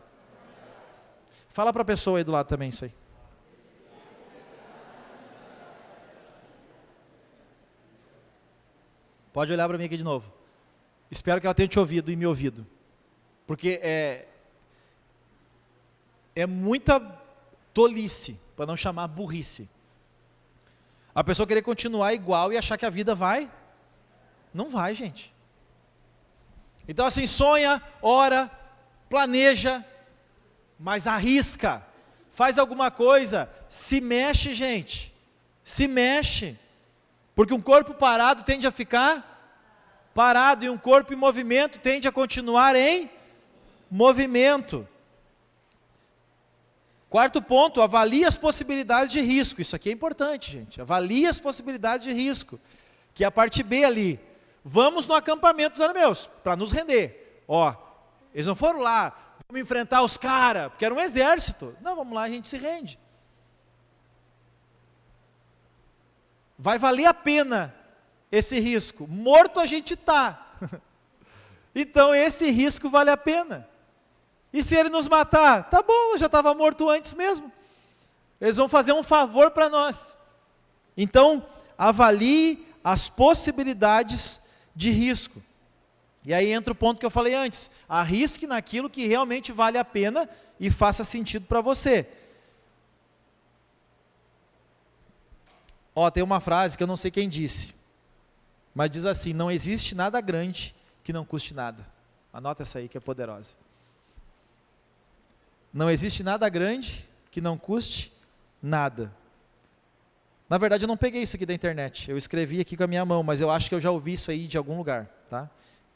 Speaker 1: Fala para a pessoa aí do lado também isso aí. Pode olhar para mim aqui de novo. Espero que ela tenha te ouvido e me ouvido. Porque é muita tolice, para não chamar burrice. A pessoa querer continuar igual e achar que a vida vai. Não vai, gente. Então assim, sonha, ora, planeja, mas arrisca. Faz alguma coisa, se mexe, gente. Se mexe. Porque um corpo parado tende a ficar parado, e um corpo em movimento tende a continuar em movimento. Quarto ponto, avalie as possibilidades de risco. Isso aqui é importante, gente. Avalie as possibilidades de risco, que é a parte B ali. Vamos no acampamento dos arameus, para nos render. Ó, eles não foram lá, vamos enfrentar os caras, porque era um exército. Não, vamos lá, a gente se rende. Vai valer a pena esse risco. Morto a gente está. Então esse risco vale a pena. E se ele nos matar? Tá bom, eu já estava morto antes mesmo. Eles vão fazer um favor para nós. Então, avalie as possibilidades de risco. E aí entra o ponto que eu falei antes. Arrisque naquilo que realmente vale a pena e faça sentido para você. Ó, tem uma frase que eu não sei quem disse, mas diz assim: não existe nada grande que não custe nada. Anota essa aí que é poderosa. Não existe nada grande que não custe nada. Na verdade eu não peguei isso aqui da internet, eu escrevi aqui com a minha mão, mas eu acho que eu já ouvi isso aí de algum lugar, tá?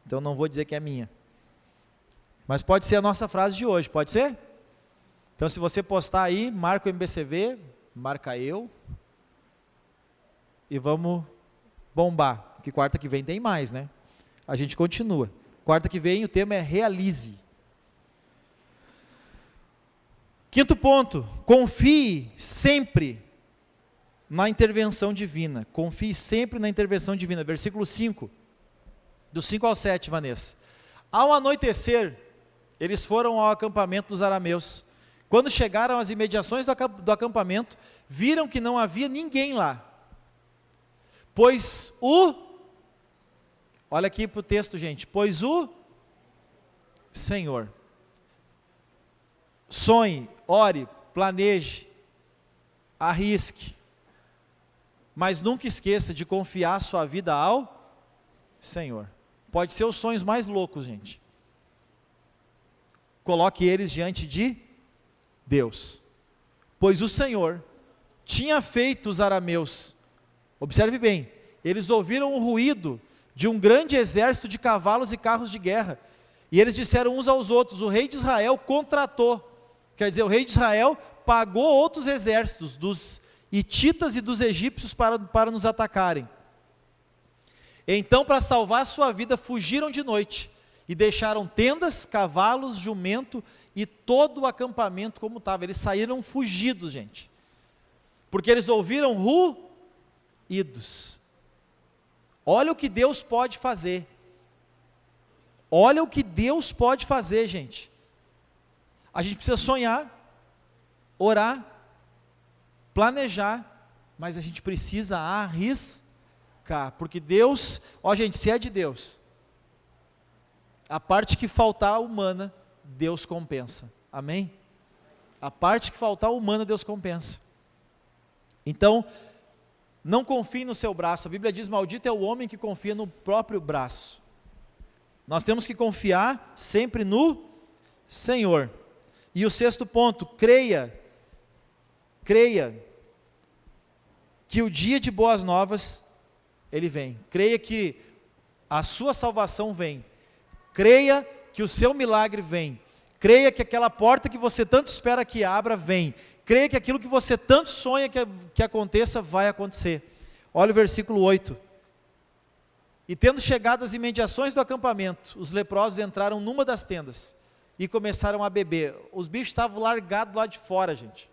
Speaker 1: Então não vou dizer que é minha. Mas pode ser a nossa frase de hoje, pode ser? Então se você postar aí, marca o MBCV, marca eu, e vamos bombar, que quarta que vem tem mais, né? A gente continua. Quarta que vem o tema é realize. Quinto ponto, confie sempre na intervenção divina. Confie sempre na intervenção divina. Versículo 5, do 5 ao 7, Vanessa. Ao anoitecer, eles foram ao acampamento dos arameus. Quando chegaram às imediações do acampamento, viram que não havia ninguém lá. Pois olha aqui para o texto, gente, pois o Senhor, sonhe, ore, planeje, arrisque, mas nunca esqueça de confiar sua vida ao Senhor. Pode ser os sonhos mais loucos, gente. Coloque eles diante de Deus, pois o Senhor tinha feito os arameus. Observe bem, eles ouviram o ruído de um grande exército de cavalos e carros de guerra, e eles disseram uns aos outros: o rei de Israel contratou, quer dizer, o rei de Israel pagou outros exércitos, dos hititas e dos egípcios para nos atacarem. Então, para salvar sua vida, fugiram de noite, e deixaram tendas, cavalos, jumento, e todo o acampamento como estava. Eles saíram fugidos, gente, porque eles ouviram ruídos. Olha o que Deus pode fazer. Olha o que Deus pode fazer, gente. A gente precisa sonhar, orar, planejar, mas a gente precisa arriscar, porque Deus, ó gente, se é de Deus, a parte que faltar humana, Deus compensa. Amém? A parte que faltar humana, Deus compensa. Então, não confie no seu braço. A Bíblia diz: maldito é o homem que confia no próprio braço. Nós temos que confiar sempre no Senhor. E o sexto ponto, creia que o dia de boas novas, ele vem. Creia que a sua salvação vem. Creia que o seu milagre vem. Creia que aquela porta que você tanto espera que abra, vem. Creia que aquilo que você tanto sonha que aconteça, vai acontecer. Olha o versículo 8. E tendo chegado às imediações do acampamento, os leprosos entraram numa das tendas e começaram a beber. Os bichos estavam largados lá de fora, gente.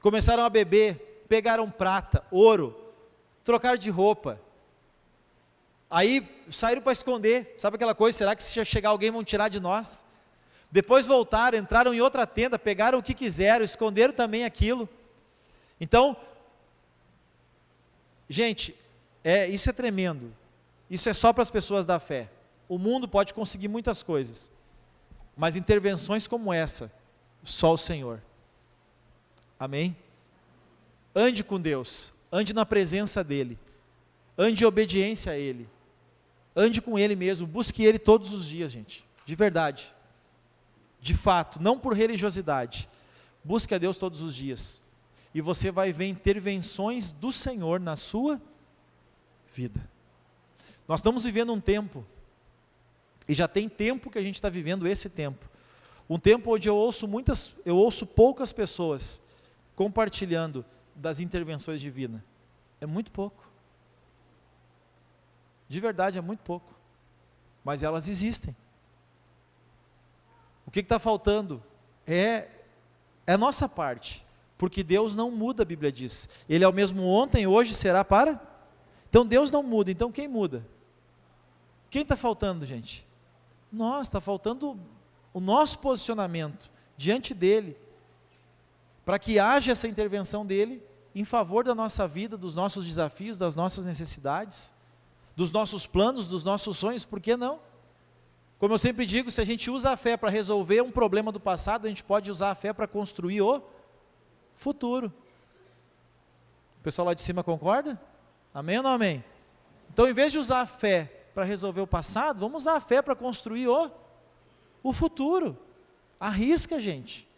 Speaker 1: Começaram a beber, pegaram prata, ouro, trocaram de roupa. Aí saíram para esconder. Sabe aquela coisa, será que se chegar alguém vão tirar de nós? Depois voltaram, entraram em outra tenda, pegaram o que quiseram, esconderam também aquilo. Então, gente, isso é tremendo. Isso é só para as pessoas da fé. O mundo pode conseguir muitas coisas, mas intervenções como essa, só o Senhor. Amém? Ande com Deus, ande na presença dEle, ande em obediência a Ele, ande com Ele mesmo, busque Ele todos os dias, gente, de verdade. De fato, não por religiosidade, busque a Deus todos os dias, e você vai ver intervenções do Senhor na sua vida. Nós estamos vivendo um tempo, e já tem tempo que a gente está vivendo esse tempo, um tempo onde eu ouço poucas pessoas compartilhando das intervenções divinas, é muito pouco. De verdade, é muito pouco. Mas elas existem. O que está faltando? É a nossa parte. Porque Deus não muda, a Bíblia diz. Ele é o mesmo ontem, hoje, será para? Então Deus não muda, então quem muda? Quem está faltando, gente? Nós, está faltando o nosso posicionamento diante dEle, para que haja essa intervenção dEle em favor da nossa vida, dos nossos desafios, das nossas necessidades, dos nossos planos, dos nossos sonhos, por que não? Como eu sempre digo, se a gente usa a fé para resolver um problema do passado, a gente pode usar a fé para construir o futuro. O pessoal lá de cima concorda? Amém ou não amém? Então, em vez de usar a fé para resolver o passado, vamos usar a fé para construir o futuro. Arrisca, gente.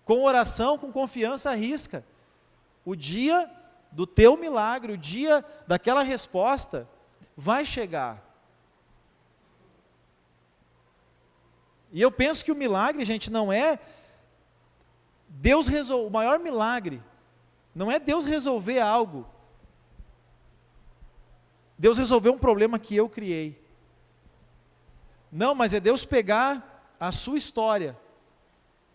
Speaker 1: Com oração, com confiança, arrisca. O dia do teu milagre, o dia daquela resposta, vai chegar. E eu penso que o milagre, gente, não é o maior milagre, não é Deus resolver algo. Deus resolveu um problema que eu criei. Não, mas é Deus pegar a sua história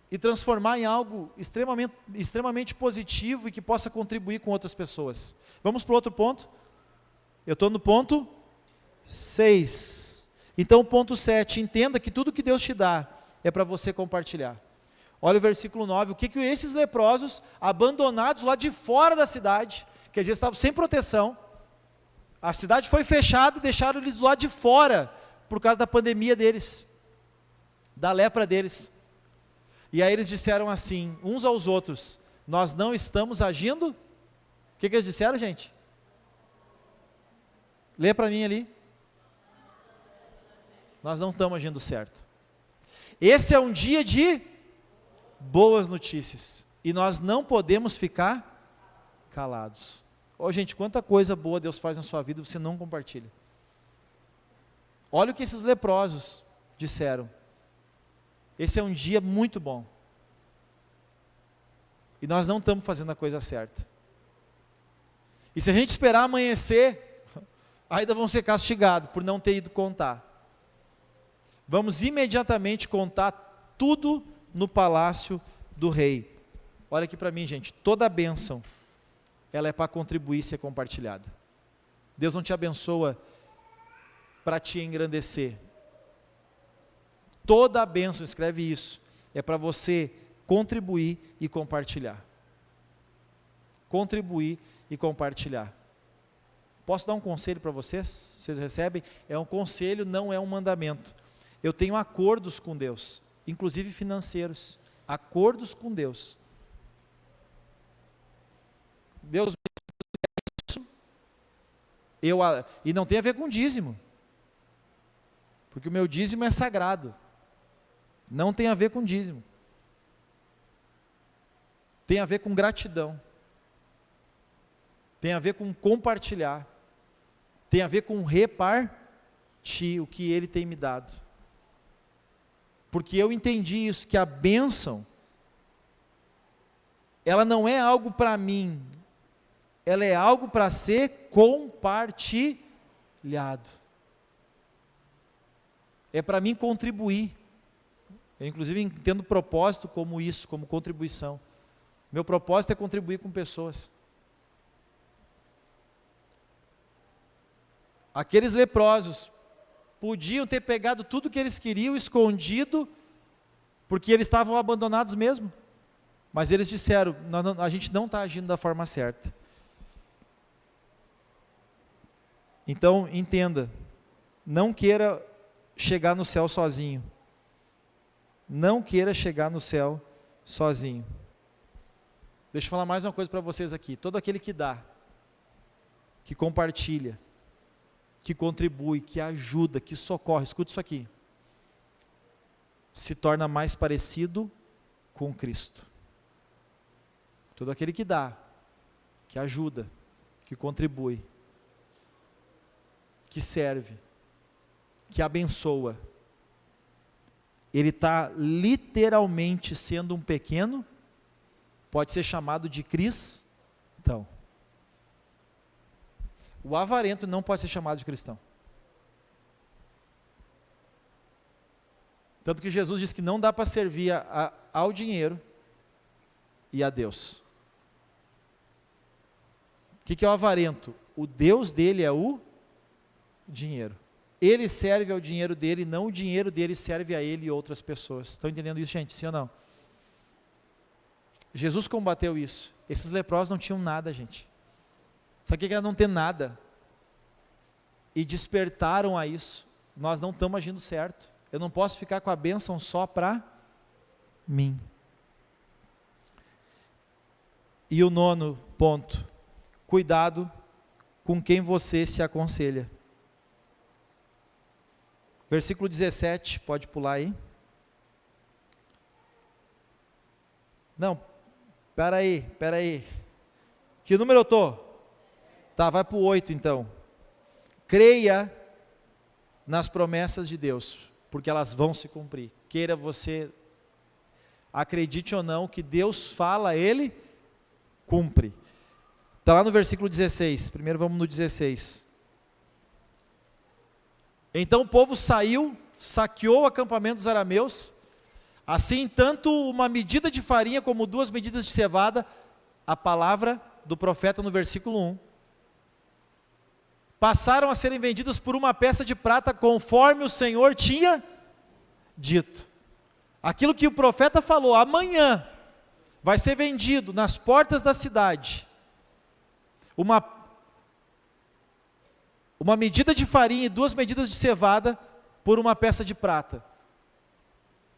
Speaker 1: e transformar em algo extremamente positivo e que possa contribuir com outras pessoas. Vamos para o outro ponto? Eu estou no ponto 6. Então, o ponto 7, entenda que tudo que Deus te dá é para você compartilhar. Olha o versículo 9, o que esses leprosos, abandonados lá de fora da cidade, que eles estavam sem proteção, a cidade foi fechada e deixaram eles lá de fora, por causa da pandemia deles, da lepra deles. E aí eles disseram assim, uns aos outros, nós não estamos agindo? O que eles disseram, gente? Lê para mim ali. Nós não estamos agindo certo. Esse é um dia de boas notícias, e nós não podemos ficar calados. Gente, quanta coisa boa Deus faz na sua vida, você não compartilha. Olha o que esses leprosos disseram. Esse é um dia muito bom. E nós não estamos fazendo a coisa certa. E se a gente esperar amanhecer, ainda vão ser castigados por não ter ido contar. Vamos imediatamente contar tudo no palácio do rei. Olha aqui para mim, gente, toda a bênção, ela é para contribuir e ser compartilhada. Deus não te abençoa para te engrandecer. Toda a bênção, escreve isso, é para você contribuir e compartilhar. Contribuir e compartilhar. Posso dar um conselho para vocês? Vocês recebem? É um conselho, não é um mandamento. Eu tenho acordos com Deus, inclusive financeiros. Acordos com Deus. Deus me diz isso, e não tem a ver com dízimo, porque o meu dízimo é sagrado. Não tem a ver com dízimo. Tem a ver com gratidão. Tem a ver com compartilhar. Tem a ver com repartir o que Ele tem me dado. Porque eu entendi isso, que a bênção, ela não é algo para mim, ela é algo para ser compartilhado. É para mim contribuir. Eu inclusive entendo o propósito como isso, como contribuição. Meu propósito é contribuir com pessoas. Aqueles leprosos podiam ter pegado tudo que eles queriam, escondido, porque eles estavam abandonados mesmo. Mas eles disseram, a gente não está agindo da forma certa. Então, entenda, não queira chegar no céu sozinho. Não queira chegar no céu sozinho. Deixa eu falar mais uma coisa para vocês aqui. Todo aquele que dá, que compartilha, que contribui, que ajuda, que socorre, escuta isso aqui, se torna mais parecido com Cristo. Todo aquele que dá, que ajuda, que contribui, que serve, que abençoa, ele está literalmente sendo um pequeno, pode ser chamado de cristão. O avarento não pode ser chamado de cristão. Tanto que Jesus disse que não dá para servir ao dinheiro e a Deus. O que é o avarento? O Deus dele é o dinheiro. Ele serve ao dinheiro dele, não o dinheiro dele serve a ele e outras pessoas. Estão entendendo isso, gente? Sim ou não? Jesus combateu isso. Esses leprosos não tinham nada, gente. Sabe o que era não ter nada? E despertaram a isso. Nós não estamos agindo certo. Eu não posso ficar com a bênção só para mim. E o 9º ponto. Cuidado com quem você se aconselha. Versículo 17, pode pular aí. Não, espera aí. Que número eu estou? Tá, vai para o 8 então. Creia nas promessas de Deus, porque elas vão se cumprir. Queira você, acredite ou não, que Deus fala, Ele cumpre. Está lá no versículo 16, primeiro vamos no 16. Então o povo saiu, saqueou o acampamento dos arameus, assim tanto uma medida de farinha como 2 medidas de cevada, a palavra do profeta no versículo 1, passaram a serem vendidos por uma peça de prata, conforme o Senhor tinha dito. Aquilo que o profeta falou, amanhã vai ser vendido nas portas da cidade, uma medida de farinha e 2 medidas de cevada por uma peça de prata.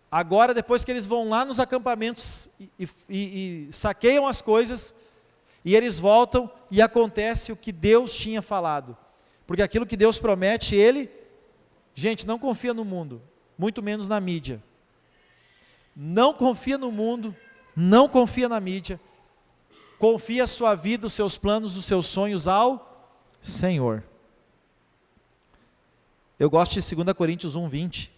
Speaker 1: Agora, depois que eles vão lá nos acampamentos e saqueiam as coisas, e eles voltam e acontece o que Deus tinha falado. Porque aquilo que Deus promete, Ele, gente, não confia no mundo, muito menos na mídia. Não confia no mundo, não confia na mídia. Confia a sua vida, os seus planos, os seus sonhos ao Senhor. Eu gosto de 2 Coríntios 1:20.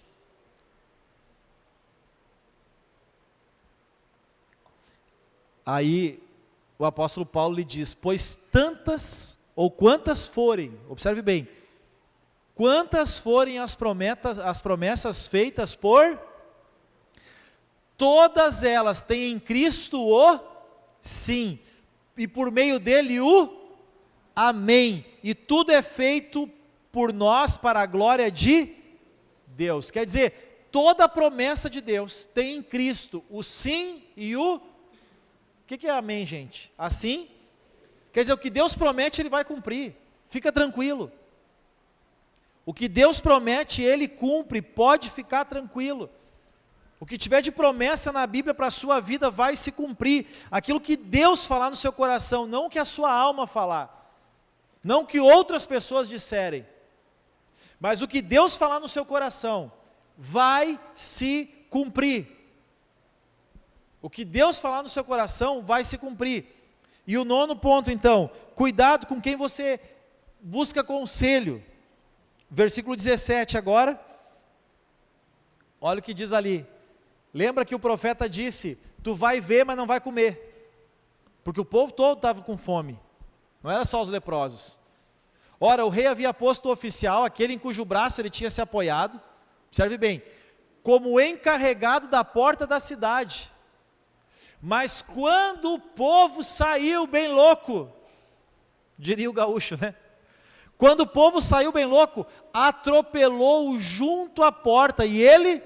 Speaker 1: Aí o apóstolo Paulo lhe diz: pois tantas ou quantas forem, observe bem, quantas forem as promessas feitas por, todas elas têm em Cristo o sim, e por meio dele o amém, e tudo é feito por nós para a glória de Deus. Quer dizer, toda a promessa de Deus tem em Cristo o sim e o que é amém, gente? Assim, quer dizer, o que Deus promete, Ele vai cumprir, fica tranquilo. O que Deus promete, Ele cumpre, pode ficar tranquilo. O que tiver de promessa na Bíblia para a sua vida vai se cumprir. Aquilo que Deus falar no seu coração, não o que a sua alma falar, não o que outras pessoas disserem, mas o que Deus falar no seu coração, vai se cumprir. O que Deus falar no seu coração vai se cumprir. E o 9º ponto então, cuidado com quem você busca conselho. Versículo 17 agora, olha o que diz ali. Lembra que o profeta disse, tu vai ver, mas não vai comer. Porque o povo todo estava com fome, não era só os leprosos. Ora, o rei havia posto o oficial, aquele em cujo braço ele tinha se apoiado, observe bem, como encarregado da porta da cidade. Mas quando o povo saiu bem louco, diria o gaúcho, né? Quando o povo saiu bem louco, atropelou-o junto à porta, e ele,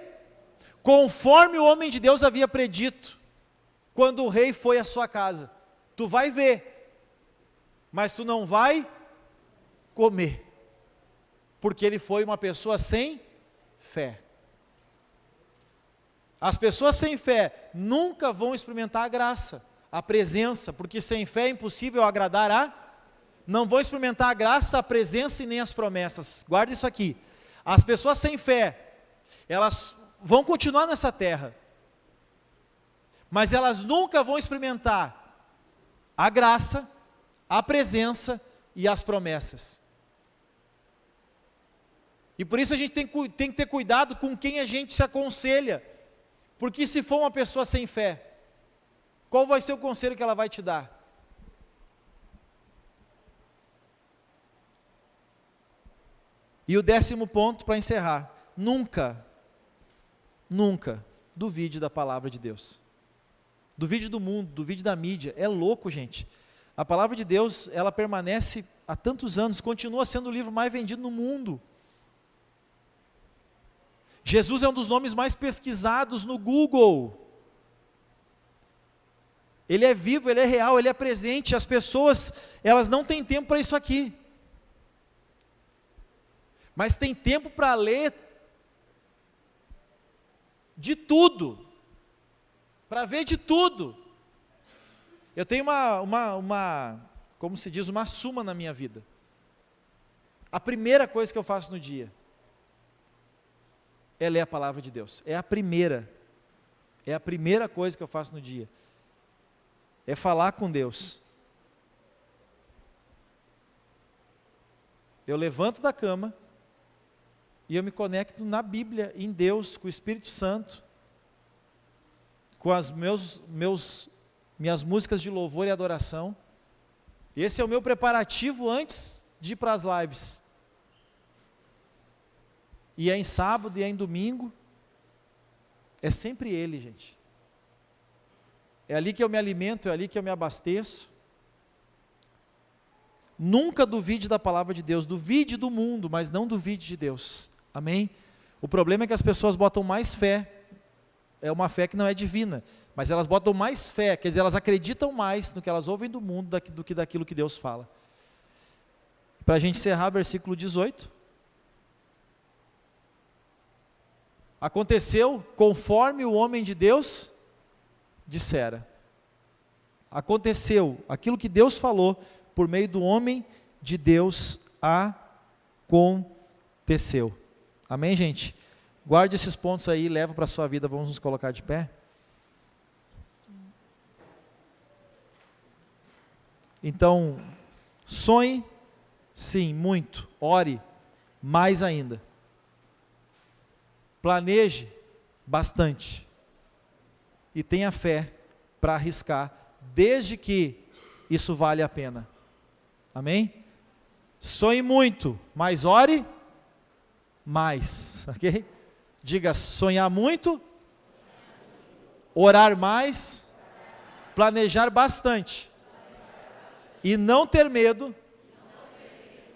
Speaker 1: conforme o homem de Deus havia predito, quando o rei foi à sua casa, tu vai ver, mas tu não vai comer, porque ele foi uma pessoa sem fé. As pessoas sem fé nunca vão experimentar a graça, a presença, porque sem fé é impossível agradar não vão experimentar a graça, a presença e nem as promessas. Guarde isso aqui. As pessoas sem fé, elas vão continuar nessa terra, mas elas nunca vão experimentar a graça, a presença e as promessas. E por isso a gente tem que ter cuidado com quem a gente se aconselha, porque se for uma pessoa sem fé, qual vai ser o conselho que ela vai te dar? E o 10º ponto para encerrar: nunca duvide da palavra de Deus. Duvide do mundo, duvide da mídia. É louco, gente. A palavra de Deus, ela permanece há tantos anos, continua sendo o livro mais vendido no mundo. Jesus é um dos nomes mais pesquisados no Google. Ele é vivo, ele é real, ele é presente. As pessoas, elas não têm tempo para isso aqui. Mas tem tempo para ler de tudo, para ver de tudo. Eu tenho como se diz, uma suma na minha vida. A primeira coisa que eu faço no dia é ler a palavra de Deus. É a primeira coisa que eu faço no dia. É falar com Deus. Eu levanto da cama e eu me conecto na Bíblia, em Deus, com o Espírito Santo, com as minhas músicas de louvor e adoração. Esse é o meu preparativo antes de ir para as lives. E é em sábado e é em domingo. É sempre Ele, gente. É ali que eu me alimento, é ali que eu me abasteço. Nunca duvide da palavra de Deus. Duvide do mundo, mas não duvide de Deus. Amém? O problema é que as pessoas botam mais fé. É uma fé que não é divina, mas elas botam mais fé, quer dizer, elas acreditam mais no que elas ouvem do mundo do que daquilo que Deus fala. Para a gente encerrar, versículo 18. Aconteceu conforme o homem de Deus dissera. Aconteceu aquilo que Deus falou por meio do homem de Deus, aconteceu. Amém, gente? Guarde esses pontos aí, leva para a sua vida. Vamos nos colocar de pé. Então, sonhe, sim, muito. Ore, mais ainda. Planeje bastante. E tenha fé para arriscar, desde que isso vale a pena. Amém? Sonhe muito, mas ore mais. Ok? Diga: sonhar muito, orar mais, planejar bastante. E não ter medo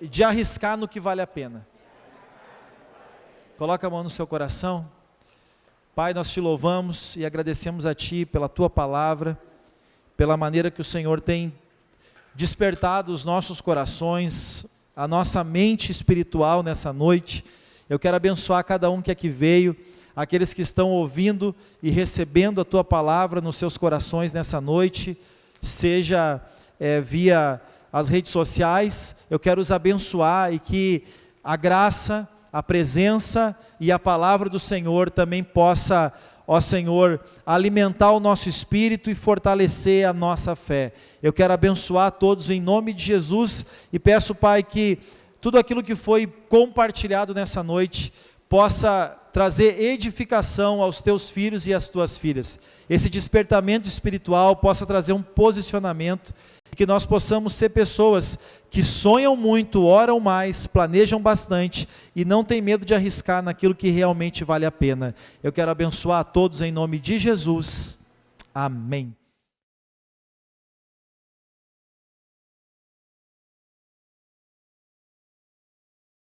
Speaker 1: de arriscar no que vale a pena. Coloca a mão no seu coração. Pai, nós te louvamos e agradecemos a Ti pela Tua palavra, pela maneira que o Senhor tem despertado os nossos corações, a nossa mente espiritual nessa noite. Eu quero abençoar cada um que aqui veio, aqueles que estão ouvindo e recebendo a Tua palavra nos seus corações nessa noite, seja via as redes sociais. Eu quero os abençoar e que a graça, a presença e a palavra do Senhor também possa, ó Senhor, alimentar o nosso espírito e fortalecer a nossa fé. Eu quero abençoar todos em nome de Jesus e peço, Pai, que tudo aquilo que foi compartilhado nessa noite possa trazer edificação aos teus filhos e às tuas filhas. Esse despertamento espiritual possa trazer um posicionamento, que nós possamos ser pessoas que sonham muito, oram mais, planejam bastante e não tem medo de arriscar naquilo que realmente vale a pena. Eu quero abençoar a todos em nome de Jesus. Amém.